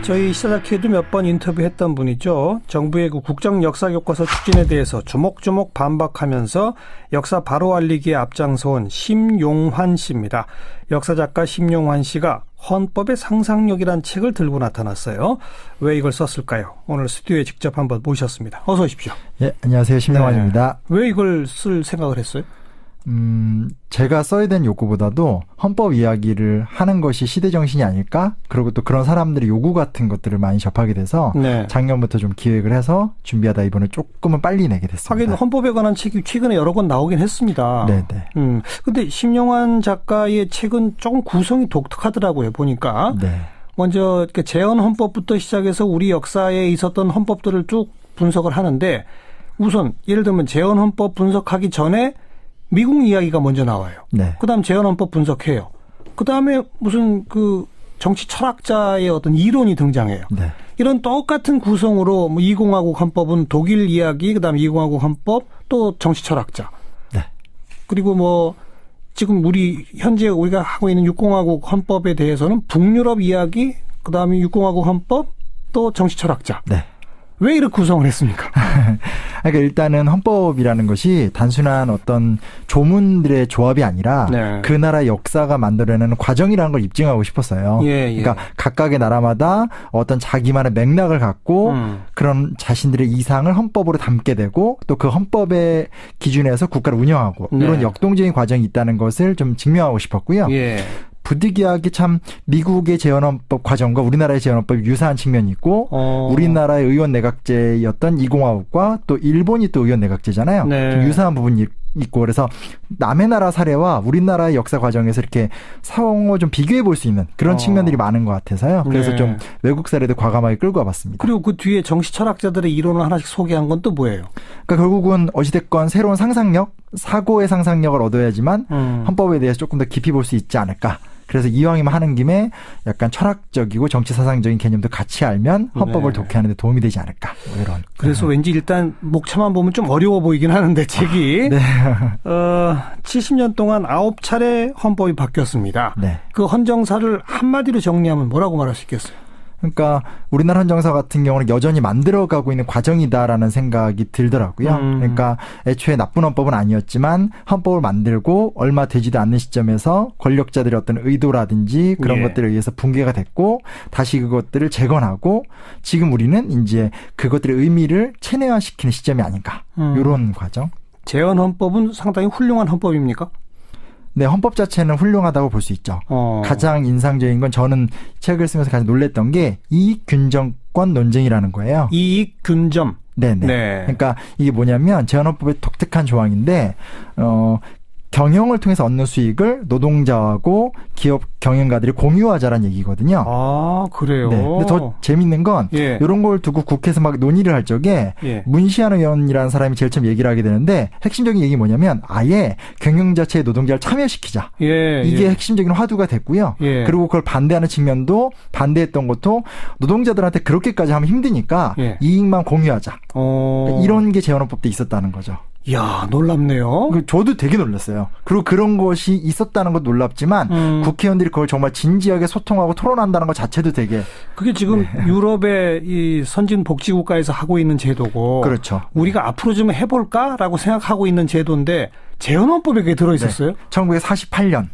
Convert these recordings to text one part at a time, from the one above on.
저희 시사다큐에도 몇 번 인터뷰했던 분이죠. 정부의 그 국정역사교과서 추진에 대해서 조목조목 반박하면서 역사 바로 알리기에 앞장서온 심용환 씨입니다. 역사작가 심용환 씨가 헌법의 상상력이란 책을 들고 나타났어요. 왜 이걸 썼을까요? 오늘 스튜디오에 직접 한번 모셨습니다. 어서 오십시오. 예, 안녕하세요. 심용환입니다. 네. 왜 이걸 쓸 생각을 했어요? 제가 써야 된 욕구보다도 헌법 이야기를 하는 것이 시대 정신이 아닐까? 그리고 또 그런 사람들의 요구 같은 것들을 많이 접하게 돼서 네. 작년부터 좀 기획을 해서 준비하다 이번에 조금은 빨리 내게 됐습니다. 하긴 헌법에 관한 책이 최근에 여러 권 나오긴 했습니다. 네네. 근데 심용환 작가의 책은 조금 구성이 독특하더라고요. 보니까. 네. 먼저 재헌 헌법부터 시작해서 우리 역사에 있었던 헌법들을 쭉 분석을 하는데 우선 예를 들면 재헌 헌법 분석하기 전에 미국 이야기가 먼저 나와요. 네. 그다음 재헌헌법 분석해요. 그다음에 무슨 그 정치 철학자의 어떤 이론이 등장해요. 네. 이런 똑같은 구성으로 뭐 2공화국 헌법은 독일 이야기, 그다음 2공화국 헌법, 또 정치 철학자. 네. 그리고 뭐 지금 현재 우리가 하고 있는 6공화국 헌법에 대해서는 북유럽 이야기, 그다음에 6공화국 헌법, 또 정치 철학자. 네. 왜 이렇게 구성을 했습니까? 그러니까 일단은 헌법이라는 것이 단순한 어떤 조문들의 조합이 아니라 네. 그 나라 역사가 만들어내는 과정이라는 걸 입증하고 싶었어요. 예. 그러니까 각각의 나라마다 어떤 자기만의 맥락을 갖고 그런 자신들의 이상을 헌법으로 담게 되고 또 그 헌법의 기준에서 국가를 운영하고 네. 이런 역동적인 과정이 있다는 것을 좀 증명하고 싶었고요. 예. 부득이하게 참 미국의 재헌헌법 과정과 우리나라의 재헌헌법이 유사한 측면이 있고 우리나라의 의원 내각제였던 2공화국과 또 일본이 또 의원 내각제잖아요. 네. 좀 유사한 부분이 있고 그래서 남의 나라 사례와 우리나라의 역사 과정에서 이렇게 상호 좀 비교해 볼 수 있는 그런 측면들이 많은 것 같아서요. 그래서 네. 좀 외국 사례도 과감하게 끌고 와봤습니다. 그리고 그 뒤에 정치 철학자들의 이론을 하나씩 소개한 건 또 뭐예요? 그러니까 결국은 어찌됐건 새로운 상상력, 사고의 상상력을 얻어야지만 헌법에 대해서 조금 더 깊이 볼 수 있지 않을까. 그래서 이왕이면 하는 김에 약간 철학적이고 정치사상적인 개념도 같이 알면 헌법을 네. 독해하는 데 도움이 되지 않을까. 뭐 이런. 그래서 왠지 일단 목차만 보면 좀 어려워 보이긴 하는데 책이. 네. 70년 동안 9차례 헌법이 바뀌었습니다. 네. 그 헌정사를 한마디로 정리하면 뭐라고 말할 수 있겠어요? 그러니까 우리나라 헌정사 같은 경우는 여전히 만들어가고 있는 과정이다라는 생각이 들더라고요. 그러니까 애초에 나쁜 헌법은 아니었지만 헌법을 만들고 얼마 되지도 않는 시점에서 권력자들의 어떤 의도라든지 그런 것들에 의해서 붕괴가 됐고 다시 그것들을 재건하고 지금 우리는 이제 그것들의 의미를 체내화시키는 시점이 아닌가. 이런 과정. 재헌 헌법은 상당히 훌륭한 헌법입니까? 네, 헌법 자체는 훌륭하다고 볼 수 있죠. 가장 인상적인 건 저는 책을 쓰면서 가장 놀랬던 게 이익균정권 논쟁이라는 거예요. 이익균점. 네네. 네. 그러니까 이게 뭐냐면 재헌헌법의 독특한 조항인데 경영을 통해서 얻는 수익을 노동자하고 기업 경영가들이 공유하자라는 얘기거든요. 아, 그래요? 네. 근데 더 재밌는 건 이런 걸 두고 국회에서 막 논의를 할 적에 문시환 의원이라는 사람이 제일 처음 얘기를 하게 되는데 핵심적인 얘기 뭐냐면 아예 경영 자체의 노동자를 참여시키자. 이게 핵심적인 화두가 됐고요. 그리고 그걸 반대하는 측면도 반대했던 것도 노동자들한테 그렇게까지 하면 힘드니까 이익만 공유하자. 이런 게 재헌헌법 때 있었다는 거죠. 이야, 놀랍네요. 저도 되게 놀랐어요. 그리고 그런 것이 있었다는 것도 놀랍지만 국회의원들이 그걸 정말 진지하게 소통하고 토론한다는 것 자체도 되게. 그게 지금 유럽의 이 선진 복지국가에서 하고 있는 제도고. 그렇죠. 우리가 앞으로 좀 해볼까라고 생각하고 있는 제도인데 재헌헌법에 그게 들어있었어요? 네. 1948년.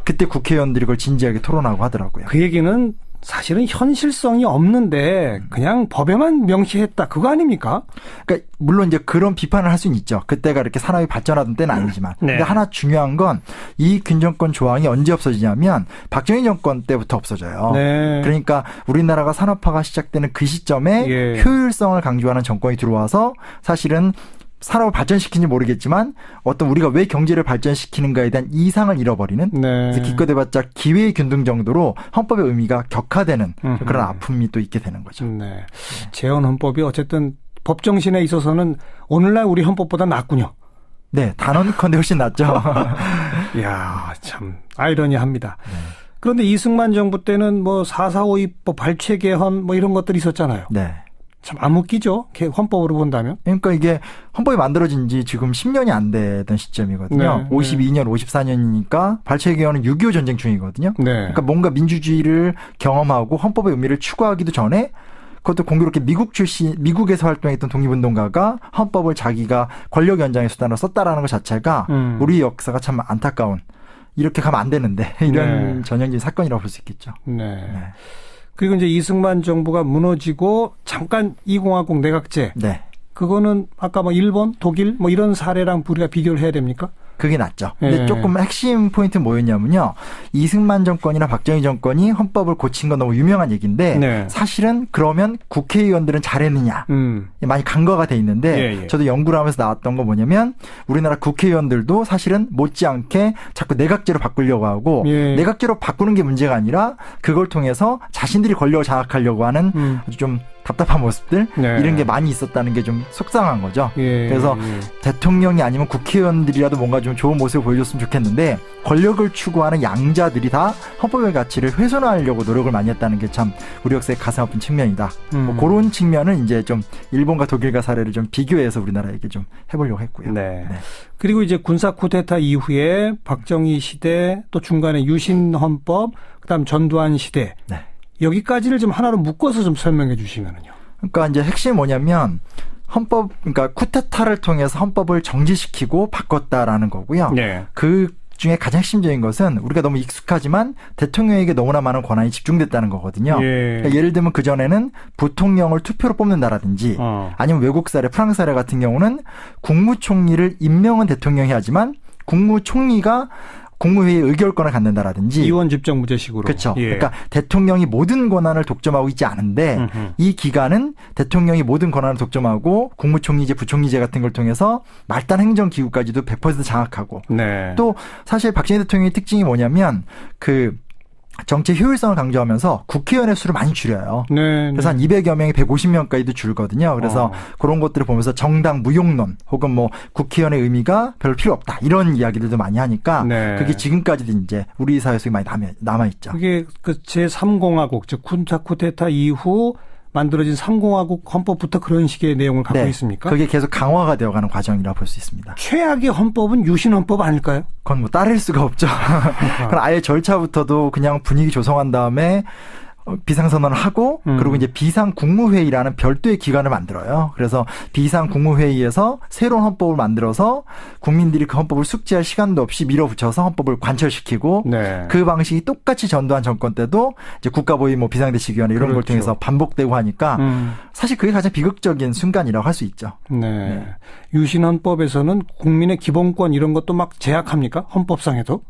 그때 국회의원들이 그걸 진지하게 토론하고 하더라고요. 그 얘기는 사실은 현실성이 없는데 그냥 법에만 명시했다. 그거 아닙니까? 그러니까 물론 이제 그런 비판을 할 수는 있죠. 그때가 이렇게 산업이 발전하던 때는 아니지만. 근데 하나 중요한 건 이 균정권 조항이 언제 없어지냐면 박정희 정권 때부터 없어져요. 그러니까 우리나라가 산업화가 시작되는 그 시점에 효율성을 강조하는 정권이 들어와서 사실은 산업을 발전시키는지 모르겠지만 어떤 우리가 왜 경제를 발전시키는가에 대한 이상을 잃어버리는 그래서 기껏해봤자 기회의 균등 정도로 헌법의 의미가 격화되는 그런 아픔이 또 있게 되는 거죠. 재헌 헌법이 어쨌든 법 정신에 있어서는 오늘날 우리 헌법보다 낫군요. 네, 단언컨대 훨씬 낫죠. 이야, 참 아이러니합니다. 그런데 이승만 정부 때는 뭐 4.4.5 입법 발췌 개헌 뭐 이런 것들이 있었잖아요. 네. 참 암흑기죠. 헌법으로 본다면. 그러니까 이게 헌법이 만들어진 지 지금 10년이 안 되던 시점이거든요. 52년, 54년이니까 발췌기원은 6.25 전쟁 중이거든요. 그러니까 뭔가 민주주의를 경험하고 헌법의 의미를 추구하기도 전에 그것도 공교롭게 미국에서 활동했던 독립운동가가 헌법을 자기가 권력 연장의 수단으로 썼다라는 것 자체가 우리 역사가 참 안타까운, 이렇게 가면 안 되는데 이런 전형적인 사건이라고 볼 수 있겠죠. 네. 그리고 이제 이승만 정부가 무너지고 잠깐 이공화국 내각제. 네. 그거는 아까 뭐 일본, 독일 뭐 이런 사례랑 우리가 비교를 해야 됩니까? 그게 낫죠. 근데 조금 핵심 포인트는 뭐였냐면요. 이승만 정권이나 박정희 정권이 헌법을 고친 건 너무 유명한 얘기인데 사실은 그러면 국회의원들은 잘했느냐. 많이 간과가 돼 있는데 저도 연구를 하면서 나왔던 거 뭐냐면 우리나라 국회의원들도 사실은 못지않게 자꾸 내각제로 바꾸려고 하고 내각제로 바꾸는 게 문제가 아니라 그걸 통해서 자신들이 권력을 장악하려고 하는 아주 좀 답답한 모습들 이런 게 많이 있었다는 게 좀 속상한 거죠. 그래서 대통령이 아니면 국회의원들이라도 뭔가 좀 좋은 모습을 보여줬으면 좋겠는데 권력을 추구하는 양자들이 다 헌법의 가치를 훼손하려고 노력을 많이 했다는 게 참 우리 역사의 가슴 아픈 측면이다. 뭐 그런 측면은 이제 좀 일본과 독일과 사례를 좀 비교해서 우리나라에게 좀 해보려고 했고요. 그리고 이제 군사 쿠데타 이후에 박정희 시대 또 중간에 유신 헌법 그다음 전두환 시대 여기까지를 좀 하나로 묶어서 좀 설명해 주시면은요. 그러니까 이제 핵심이 뭐냐면 헌법, 그러니까 쿠데타를 통해서 헌법을 정지시키고 바꿨다라는 거고요. 그 중에 가장 핵심적인 것은 우리가 너무 익숙하지만 대통령에게 너무나 많은 권한이 집중됐다는 거거든요. 그러니까 예를 들면 그전에는 부통령을 투표로 뽑는다라든지 아니면 외국 사례, 프랑스 사례 같은 경우는 국무총리를 임명은 대통령이 하지만 국무총리가 국무회의에 의결권을 갖는다라든지 이원 집정무제식으로. 그렇죠. 그러니까 대통령이 모든 권한을 독점하고 있지 않은데 이 기간은 대통령이 모든 권한을 독점하고 국무총리제, 부총리제 같은 걸 통해서 말단 행정기구까지도 100% 장악하고 또 사실 박정희 대통령의 특징이 뭐냐면 그 정치 효율성을 강조하면서 국회의원의 수를 많이 줄여요. 그래서 한 200여 명이 150명까지도 줄거든요. 그래서 그런 것들을 보면서 정당 무용론 혹은 뭐 국회의원의 의미가 별로 필요 없다 이런 이야기들도 많이 하니까 그게 지금까지도 이제 우리 사회 속에 많이 남아있죠. 그게 그 제3공화국 즉 군사 쿠데타 이후 만들어진 3공화국 헌법부터 그런 식의 내용을 갖고 있습니까? 그게 계속 강화가 되어가는 과정이라고 볼 수 있습니다. 최악의 헌법은 유신 헌법 아닐까요? 그건 뭐 따를 수가 없죠. 그럼 아예 절차부터도 그냥 분위기 조성한 다음에 비상선언을 하고 그리고 이제 비상국무회의라는 별도의 기관을 만들어요. 그래서 비상국무회의에서 새로운 헌법을 만들어서 국민들이 그 헌법을 숙지할 시간도 없이 밀어붙여서 헌법을 관철시키고 그 방식이 똑같이 전두환 정권 때도 이제 국가보위 뭐 비상대책위원회 이런 걸 통해서 반복되고 하니까 사실 그게 가장 비극적인 순간이라고 할 수 있죠. 유신 헌법에서는 국민의 기본권 이런 것도 막 제약합니까? 헌법상에도?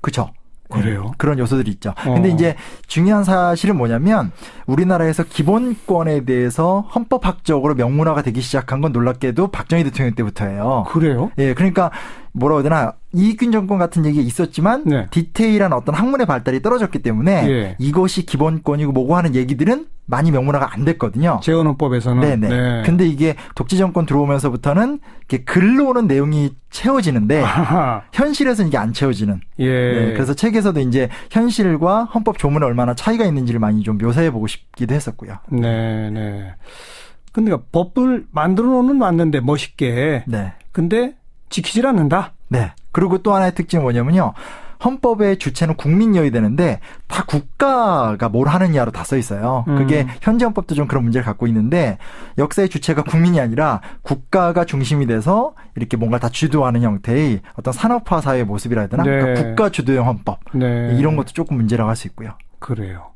그렇죠. 그래요? 그런 요소들이 있죠. 근데 이제 중요한 사실은 뭐냐면 우리나라에서 기본권에 대해서 헌법학적으로 명문화가 되기 시작한 건 놀랍게도 박정희 대통령 때부터예요. 그래요? 그러니까 뭐라고 해야 되나 이익균 정권 같은 얘기가 있었지만 디테일한 어떤 학문의 발달이 떨어졌기 때문에 이것이 기본권이고 뭐고 하는 얘기들은 많이 명문화가 안 됐거든요. 재헌헌법에서는. 근데 이게 독재 정권 들어오면서부터는 이렇게 글로는 내용이 채워지는데 현실에서는 이게 안 채워지는. 그래서 책에서도 이제 현실과 헌법 조문에 얼마나 차이가 있는지를 많이 좀 묘사해 보고 싶기도 했었고요. 근데 법을 만들어 놓는 놨는데 멋있게. 근데 지키질 않는다. 그리고 또 하나의 특징은 뭐냐면요. 헌법의 주체는 국민이어야 되는데 다 국가가 뭘 하느냐로 다 써 있어요. 그게 현재 헌법도 좀 그런 문제를 갖고 있는데 역사의 주체가 국민이 아니라 국가가 중심이 돼서 이렇게 뭔가 다 주도하는 형태의 어떤 산업화 사회의 모습이라 해야 되나? 그러니까 국가 주도형 헌법. 이런 것도 조금 문제라고 할 수 있고요. 그래요.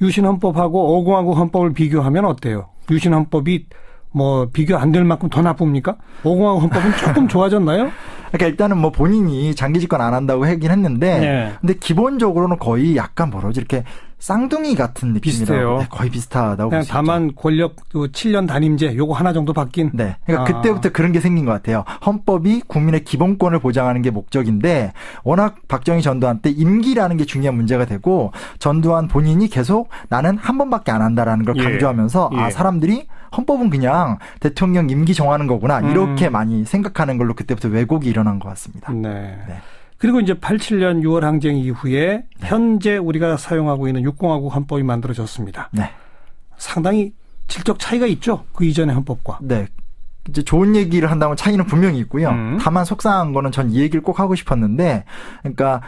유신 헌법하고 5공화국 헌법을 비교하면 어때요? 유신 헌법이 뭐 비교 안 될 만큼 더 나쁩니까? 5공화국 헌법은 조금 좋아졌나요? 그러니까 일단은 뭐 본인이 장기 집권 안 한다고 하긴 했는데 근데 기본적으로는 거의 약간 뭐라지 이렇게 쌍둥이 같은 느낌이라고 거의 비슷하다고 볼 수 있죠. 다만 권력 7년 단임제 요거 하나 정도 바뀐. 그러니까 그때부터 그런 게 생긴 것 같아요. 헌법이 국민의 기본권을 보장하는 게 목적인데 워낙 박정희 전두환 때 임기라는 게 중요한 문제가 되고 전두환 본인이 계속 나는 한 번밖에 안 한다라는 걸 강조하면서 사람들이 헌법은 그냥 대통령 임기 정하는 거구나 이렇게 많이 생각하는 걸로 그때부터 왜곡이 일어난 것 같습니다. 그리고 이제 87년 6월 항쟁 이후에 현재 우리가 사용하고 있는 6공화국 헌법이 만들어졌습니다. 상당히 질적 차이가 있죠. 그 이전의 헌법과. 네. 이제 좋은 얘기를 한다면 차이는 분명히 있고요. 다만 속상한 거는 전 이 얘기를 꼭 하고 싶었는데, 그러니까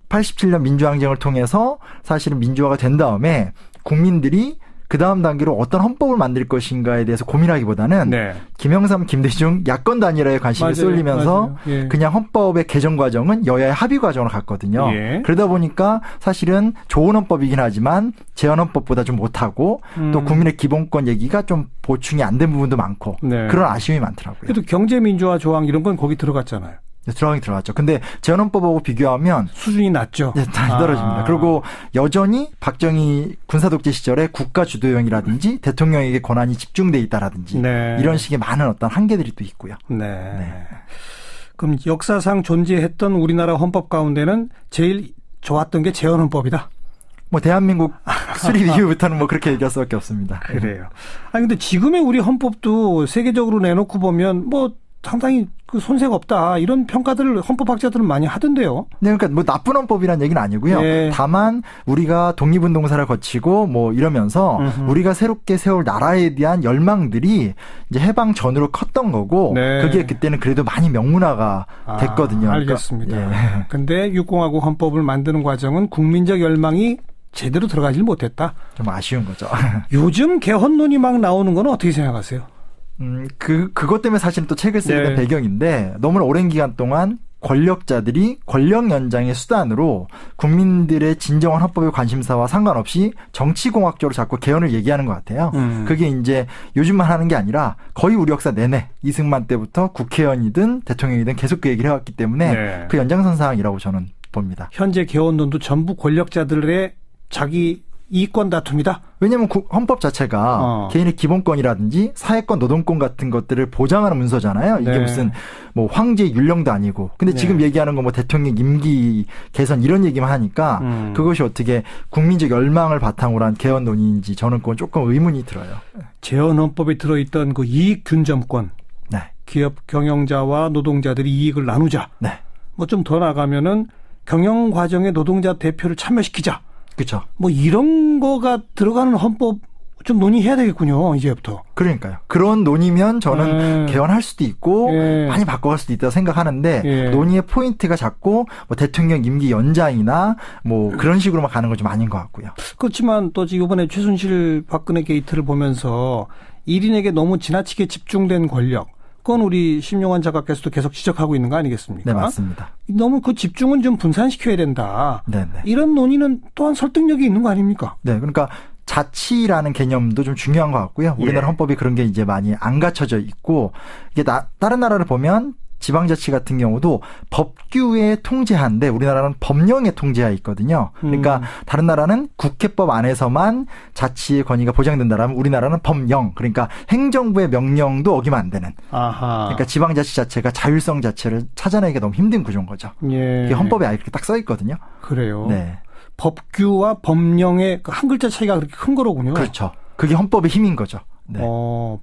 87년 민주항쟁을 통해서 사실은 민주화가 된 다음에 국민들이 그 다음 단계로 어떤 헌법을 만들 것인가에 대해서 고민하기보다는 네. 김영삼, 김대중 야권 단일화에 관심이 쏠리면서 예. 그냥 헌법의 개정 과정은 여야의 합의 과정으로 갔거든요. 예. 그러다 보니까 사실은 좋은 헌법이긴 하지만 제헌 헌법보다 좀 못하고 또 국민의 기본권 얘기가 좀 보충이 안 된 부분도 많고 네. 그런 아쉬움이 많더라고요. 그래도 경제민주화 조항 이런 건 거기 들어갔잖아요. 네, 들어갔죠. 근데 제헌헌법하고 비교하면 수준이 낮죠. 네, 많이 떨어집니다. 그리고 여전히 박정희 군사독재 시절에 국가 주도형이라든지 대통령에게 권한이 집중돼 있다라든지 네. 이런 식의 많은 어떤 한계들이 또 있고요. 네. 네. 그럼 역사상 존재했던 우리나라 헌법 가운데는 제일 좋았던 게 제헌헌법이다. 뭐 대한민국 수립 이후부터는 뭐 그렇게 얘기할 수밖에 없습니다. 그래요. 아니 근데 지금의 우리 헌법도 세계적으로 내놓고 보면 뭐 상당히 그 손색 없다 이런 평가들을 헌법학자들은 많이 하던데요. 네, 그러니까 뭐 나쁜 헌법이란 얘기는 아니고요. 네. 다만 우리가 독립운동사를 거치고 뭐 이러면서 우리가 새롭게 세울 나라에 대한 열망들이 이제 해방 전으로 컸던 거고 네. 그게 그때는 그래도 많이 명문화가 됐거든요. 알겠습니다. 그러니까, 근데 육공화국 헌법을 만드는 과정은 국민적 열망이 제대로 들어가질 못했다. 좀 아쉬운 거죠. 요즘 개헌론이 막 나오는 건 어떻게 생각하세요? 그것 때문에 사실은 또 책을 쓰게 된 네. 배경인데 너무나 오랜 기간 동안 권력자들이 권력 연장의 수단으로 국민들의 진정한 헌법의 관심사와 상관없이 정치공학적으로 자꾸 개헌을 얘기하는 것 같아요. 그게 이제 요즘만 하는 게 아니라 거의 우리 역사 내내 이승만 때부터 국회의원이든 대통령이든 계속 그 얘기를 해왔기 때문에 네. 그 연장선상이라고 저는 봅니다. 현재 개헌론도 전부 권력자들의 자기 이권 다툼이다? 왜냐하면 헌법 자체가 개인의 기본권이라든지 사회권, 노동권 같은 것들을 보장하는 문서잖아요. 이게 네. 무슨 뭐 황제 율령도 아니고. 근데 네. 지금 얘기하는 거 뭐 대통령 임기 개선 이런 얘기만 하니까 그것이 어떻게 국민적 열망을 바탕으로 한 개헌론인지 저는 그건 조금 의문이 들어요. 제헌헌법에 들어있던 그 이익 균점권. 네. 기업 경영자와 노동자들이 이익을 나누자. 네. 뭐 좀 더 나가면은 경영 과정에 노동자 대표를 참여시키자. 그렇죠. 뭐 이런 거가 들어가는 헌법 좀 논의해야 되겠군요. 이제부터. 그러니까요. 그런 논의면 저는 개헌할 수도 있고 많이 바꿔갈 수도 있다고 생각하는데 논의의 포인트가 자꾸 뭐 대통령 임기 연장이나 뭐 그런 식으로만 가는 건 좀 아닌 것 같고요. 그렇지만 또 이번에 최순실 박근혜 게이트를 보면서 1인에게 너무 지나치게 집중된 권력. 그건 우리 심용환 작가께서도 계속 지적하고 있는 거 아니겠습니까? 네, 맞습니다. 너무 그 집중은 좀 분산시켜야 된다. 네네. 이런 논의는 또한 설득력이 있는 거 아닙니까? 네, 그러니까 자치라는 개념도 좀 중요한 것 같고요. 우리나라 헌법이 그런 게 이제 많이 안 갖춰져 있고 이게 다른 나라를 보면 지방자치 같은 경우도 법규에 통제하는데 우리나라는 법령에 통제하에 있거든요. 그러니까 다른 나라는 국회법 안에서만 자치의 권위가 보장된다라면 우리나라는 법령, 그러니까 행정부의 명령도 어기면 안 되는. 아하. 그러니까 지방자치 자체가 자율성 자체를 찾아내기가 너무 힘든 구조인 거죠. 예. 그게 헌법에 아예 이렇게 딱 써 있거든요. 그래요. 네. 법규와 법령의 한 글자 차이가 그렇게 큰 거로군요. 그렇죠. 그게 헌법의 힘인 거죠. 네.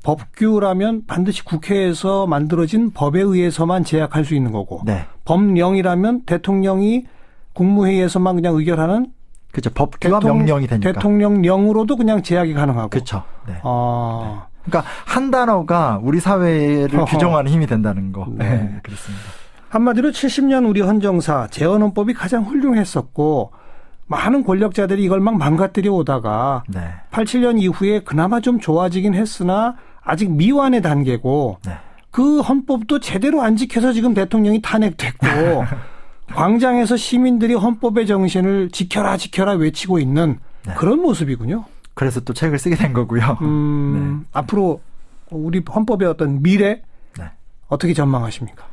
법규라면 반드시 국회에서 만들어진 법에 의해서만 제약할 수 있는 거고 네. 법령이라면 대통령이 국무회의에서만 그냥 의결하는 그렇죠. 법규와 명령이 되니까. 대통령령으로도 그냥 제약이 가능하고. 그렇죠. 네. 네. 그러니까 한 단어가 우리 사회를 규정하는 힘이 된다는 거. 네. 네. 그렇습니다. 한마디로 70년 우리 헌정사 제헌헌법이 가장 훌륭했었고 많은 권력자들이 이걸 막 망가뜨려 오다가 네. 87년 이후에 그나마 좀 좋아지긴 했으나 아직 미완의 단계고 네. 그 헌법도 제대로 안 지켜서 지금 대통령이 탄핵됐고 광장에서 시민들이 헌법의 정신을 지켜라 지켜라 외치고 있는 네. 그런 모습이군요. 그래서 또 책을 쓰게 된 거고요. 네. 앞으로 우리 헌법의 어떤 미래 네. 어떻게 전망하십니까?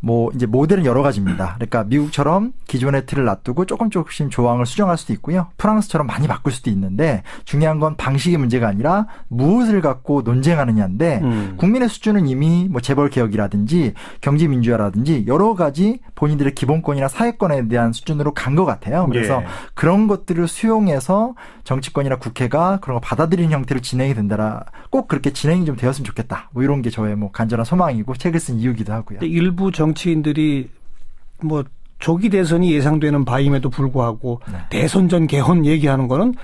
뭐 이제 모델은 여러 가지입니다. 그러니까 미국처럼 기존의 틀을 놔두고 조금씩 조항을 수정할 수도 있고요. 프랑스처럼 많이 바꿀 수도 있는데 중요한 건 방식의 문제가 아니라 무엇을 갖고 논쟁하느냐인데 국민의 수준은 이미 뭐 재벌 개혁이라든지 경제 민주화라든지 여러 가지 본인들의 기본권이나 사회권에 대한 수준으로 간 것 같아요. 그래서 그런 것들을 수용해서 정치권이나 국회가 그런 거 받아들이는 형태로 진행이 된다라 꼭 그렇게 진행이 좀 되었으면 좋겠다. 뭐 이런 게 저의 뭐 간절한 소망이고 책을 쓴 이유기도 하고요. 일부 정치인들이 뭐 조기 대선이 예상되는 바임에도 불구하고 네. 대선 전 개헌 얘기하는 거는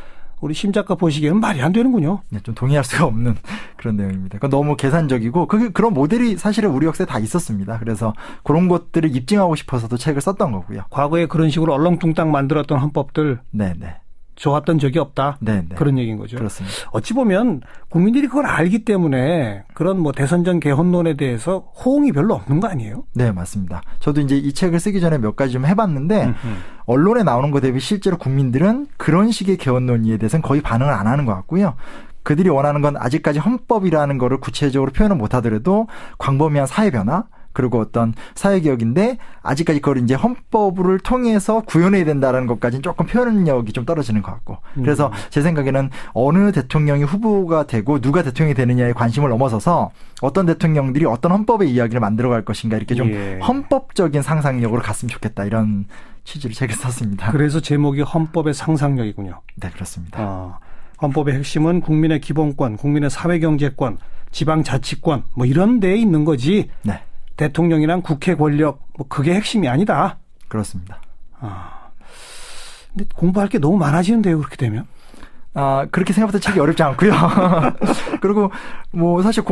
우리 심 작가 보시기에는 말이 안 되는군요. 네, 좀 동의할 수가 없는 그런 내용입니다. 그러니까 너무 계산적이고 그런 모델이 사실은 우리 역사에 다 있었습니다. 그래서 그런 것들을 입증하고 싶어서도 책을 썼던 거고요. 과거에 그런 식으로 얼렁뚱땅 만들었던 헌법들 네네. 좋았던 적이 없다. 네네. 그런 얘기인 거죠. 그렇습니다. 어찌 보면 국민들이 그걸 알기 때문에 그런 뭐 대선 전 개헌론에 대해서 호응이 별로 없는 거 아니에요? 네, 맞습니다. 저도 이제 이 책을 쓰기 전에 몇 가지 좀 해봤는데 언론에 나오는 것 대비 실제로 국민들은 그런 식의 개헌 논의에 대해서는 거의 반응을 안 하는 것 같고요. 그들이 원하는 건 아직까지 헌법이라는 거를 구체적으로 표현을 못 하더라도 광범위한 사회 변화 그리고 어떤 사회개혁인데 아직까지 그걸 이제 헌법을 통해서 구현해야 된다는 것까지는 조금 표현력이 좀 떨어지는 것 같고 그래서 제 생각에는 어느 대통령이 후보가 되고 누가 대통령이 되느냐에 관심을 넘어서서 어떤 대통령들이 어떤 헌법의 이야기를 만들어갈 것인가 이렇게 좀 헌법적인 상상력으로 갔으면 좋겠다 이런 취지로 책을 썼습니다. 그래서 제목이 헌법의 상상력이군요. 네, 그렇습니다. 헌법의 핵심은 국민의 기본권, 국민의 사회경제권, 지방자치권 뭐 이런 데에 있는 거지. 네. 대통령이랑 국회 권력 뭐 그게 핵심이 아니다. 그렇습니다. 근데 공부할 게 너무 많아지는데요. 그렇게 되면. 그렇게 생각보다 책이 어렵지 않고요. 그리고 뭐 사실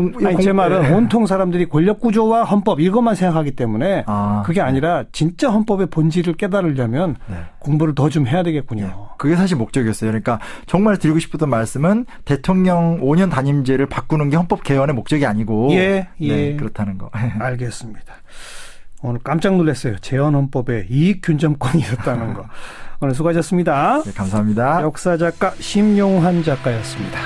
제 말은 온통 사람들이 권력 구조와 헌법 이것만 생각하기 때문에 그게 아니라 진짜 헌법의 본질을 깨달으려면 공부를 더 좀 해야 되겠군요. 네. 그게 사실 목적이었어요. 그러니까 정말 드리고 싶었던 말씀은 대통령 5년 단임제를 바꾸는 게 헌법 개헌의 목적이 아니고 네, 그렇다는 거. 알겠습니다. 오늘 깜짝 놀랐어요. 재헌헌법에 이익균점권이 있었다는 거. 오늘 수고하셨습니다. 네, 감사합니다. 역사작가 심용환 작가였습니다.